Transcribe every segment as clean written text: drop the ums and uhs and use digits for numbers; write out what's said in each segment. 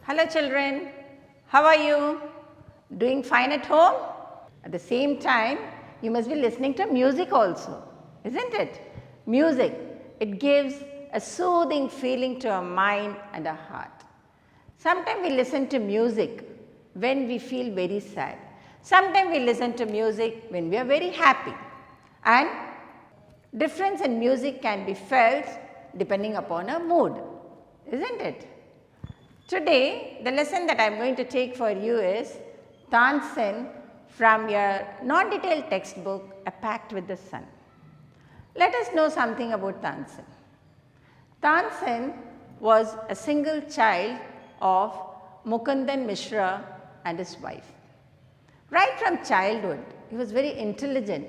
Hello children, how are you? Doing fine at home? At the same time, you must be listening to music also, isn't it? Music, it gives a soothing feeling to our mind and our heart. Sometimes we listen to music when we feel very sad. Sometimes we listen to music when we are very happy. And difference in music can be felt depending upon our mood, isn't it? Today, the lesson that I am going to take for you is Tansen from your non-detailed textbook, A Pact with the Sun. Let us know something about Tansen. Tansen was a single child of Mukundan Mishra and his wife. Right from childhood, he was very intelligent,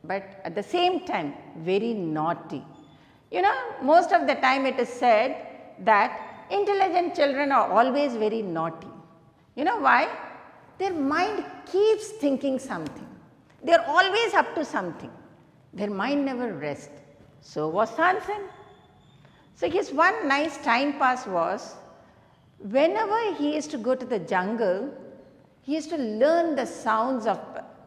but at the same time very naughty. You know, most of the time it is said that intelligent children are always very naughty. You know why? Their mind keeps thinking something. They are always up to something. Their mind never rests. So was Tansen. So his one nice time pass was, whenever he used to go to the jungle, he used to learn the sounds of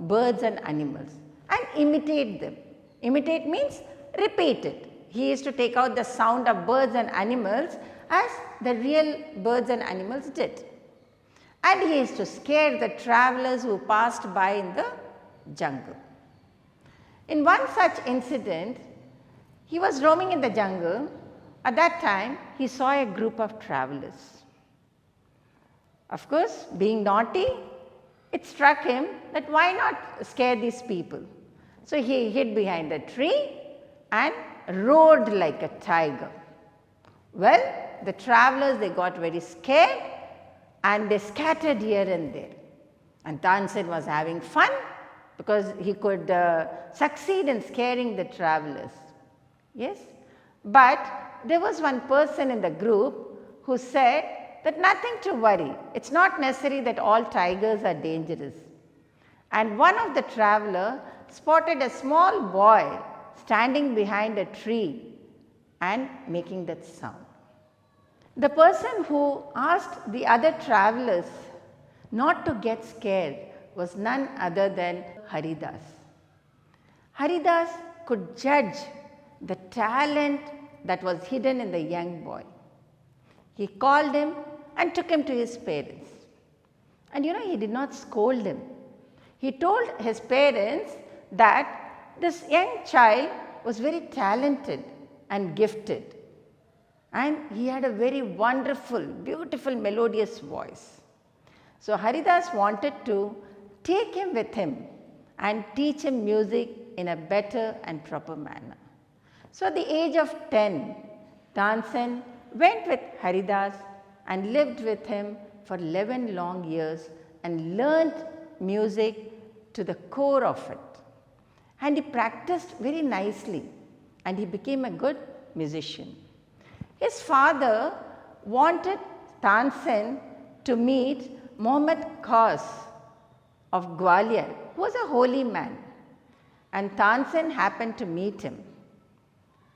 birds and animals and imitate them. Imitate means repeat it. He used to take out the sound of birds and animals as the real birds and animals did. And he used to scare the travelers who passed by in the jungle. In one such incident, he was roaming in the jungle. At that time, he saw a group of travelers. Of course, being naughty, it struck him that why not scare these people? So he hid behind a tree and roared like a tiger. Well, the travelers, they got very scared and they scattered here and there. And Tansen was having fun because he could succeed in scaring the travelers. Yes? But there was one person in the group who said that nothing to worry. It's not necessary that all tigers are dangerous. And one of the traveler spotted a small boy standing behind a tree and making that sound. The person who asked the other travelers not to get scared was none other than Haridas. Haridas could judge the talent that was hidden in the young boy. He called him and took him to his parents. And you know, he did not scold him. He told his parents that this young child was very talented and gifted. And he had a very wonderful, beautiful, melodious voice. So Haridas wanted to take him with him and teach him music in a better and proper manner. So at the age of 10, Tansen went with Haridas and lived with him for 11 long years and learned music to the core of it. And he practiced very nicely and he became a good musician. His father wanted Tansen to meet Muhammad Khas of Gwalior, who was a holy man. And Tansen happened to meet him.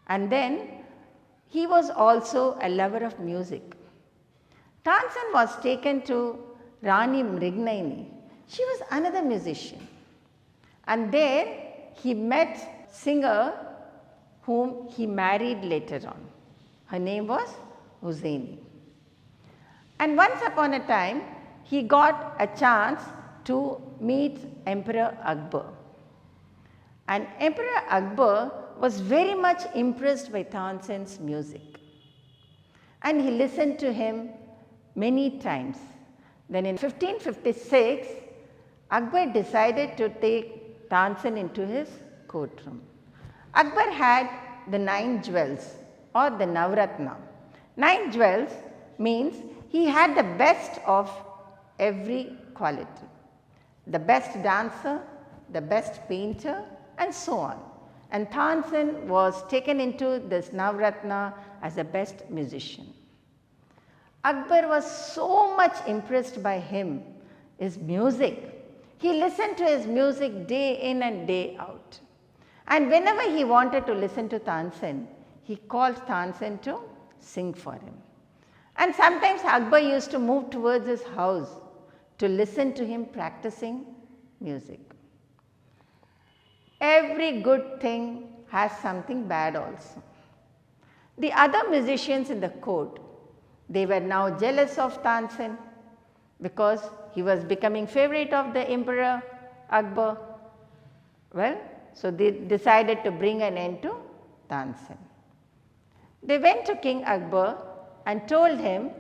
And then he was also a lover of music. Tansen was taken to Rani Mrignaini. She was another musician. And there he met singer whom he married later on. Her name was Hussaini. And once upon a time, he got a chance to meet Emperor Akbar. And Emperor Akbar was very much impressed by Tansen's music. And he listened to him many times. Then in 1556, Akbar decided to take Tansen into his courtroom. Akbar had the 9 jewels or the Navratna. 9 jewels means he had the best of every quality. The best dancer, the best painter and so on. And Tansen was taken into this Navratna as the best musician. Akbar was so much impressed by him, his music. He listened to his music day in and day out. And whenever he wanted to listen to Tansen, he called Tansen to sing for him. And sometimes Akbar used to move towards his house to listen to him practicing music. Every good thing has something bad also. The other musicians in the court, they were now jealous of Tansen because he was becoming favorite of the Emperor Akbar. Well, so they decided to bring an end to Tansen. They went to King Akbar and told him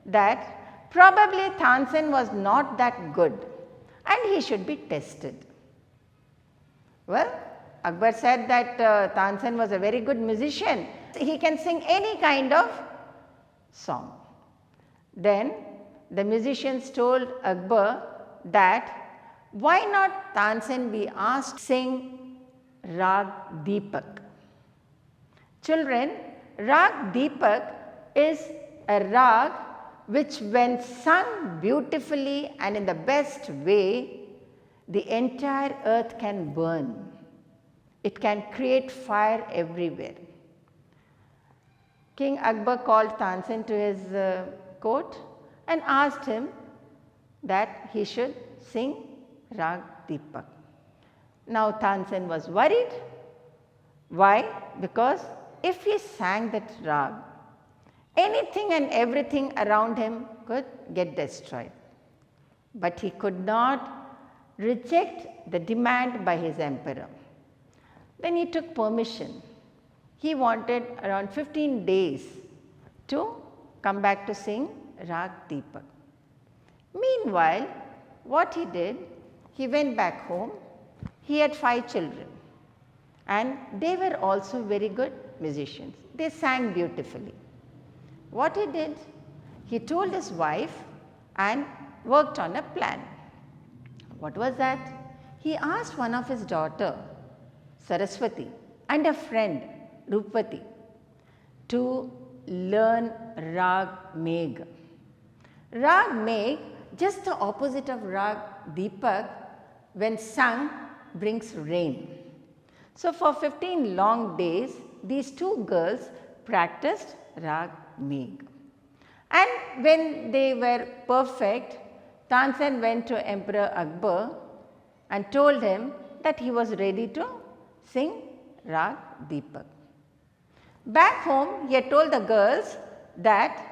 that probably Tansen was not that good and he should be tested. Well, Akbar said that Tansen was a very good musician. He can sing any kind of song. Then the musicians told Akbar that why not Tansen be asked to sing Rag Deepak. Children, Rag Deepak is a rag which when sung beautifully and in the best way, the entire earth can burn. It can create fire everywhere. King Akbar called Tansen to his court and asked him that he should sing Rag Deepak. Now Tansen was worried. Why? Because if he sang that rag, anything and everything around him could get destroyed. But he could not reject the demand by his emperor. Then he took permission. He wanted around 15 days to come back to sing Rag Deepak. Meanwhile, what he did, he went back home. He had 5 children and they were also very good musicians. They sang beautifully. What he did, he told his wife and worked on a plan. What was that? He asked one of his daughter, Saraswati, and a friend, Rupati, to learn Rag Megh. Rag Megh, just the opposite of Rag Deepak, when sung, brings rain. So for 15 long days, these 2 girls practiced Rag Megh. And when they were perfect, Tansen went to Emperor Akbar and told him that he was ready to sing Rag Deepak. Back home, he had told the girls that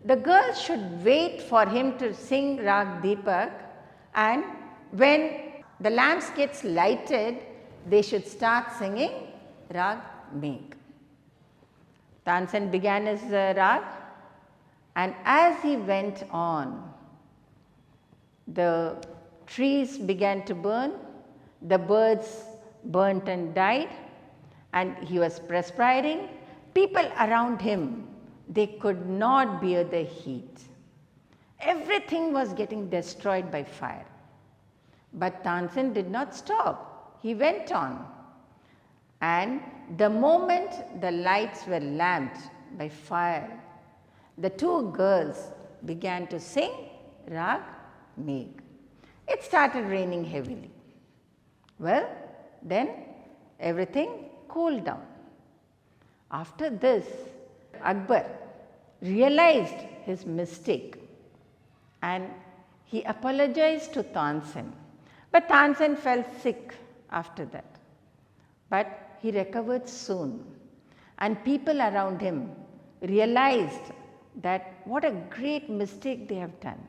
the girls should wait for him to sing Rag Deepak, and when the lamps gets lighted, they should start singing Rag Megh. Tansen began his rag, and as he went on, the trees began to burn, the birds burnt and died, and he was perspiring. People around him, they could not bear the heat. Everything was getting destroyed by fire. But Tansen did not stop. He went on. And the moment the lights were lamped by fire, the 2 girls began to sing Rag Megh. It started raining heavily. Well, then everything cooled down. After this, Akbar realized his mistake and he apologized to Tansen. But Tansen fell sick after that. But he recovered soon, and people around him realized that what a great mistake they have done.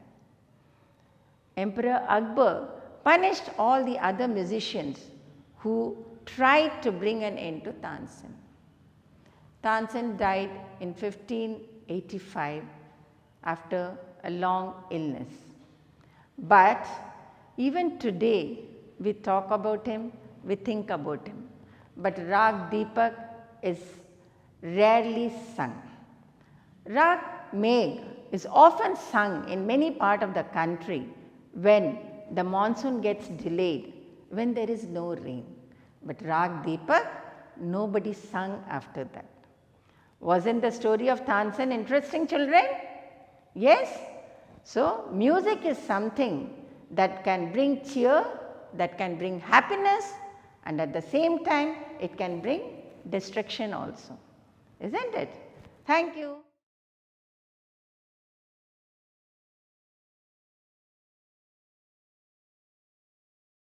Emperor Akbar punished all the other musicians who tried to bring an end to Tansen. Tansen died in 1585 after a long illness. But even today, we talk about him, we think about him. But Rag Deepak is rarely sung. Rag Megh is often sung in many parts of the country when the monsoon gets delayed, when there is no rain. But Rag Deepak, nobody sung after that. Wasn't the story of Tansen interesting, children? Yes? So, music is something that can bring cheer, that can bring happiness, and at the same time, it can bring destruction also. Isn't it? Thank you.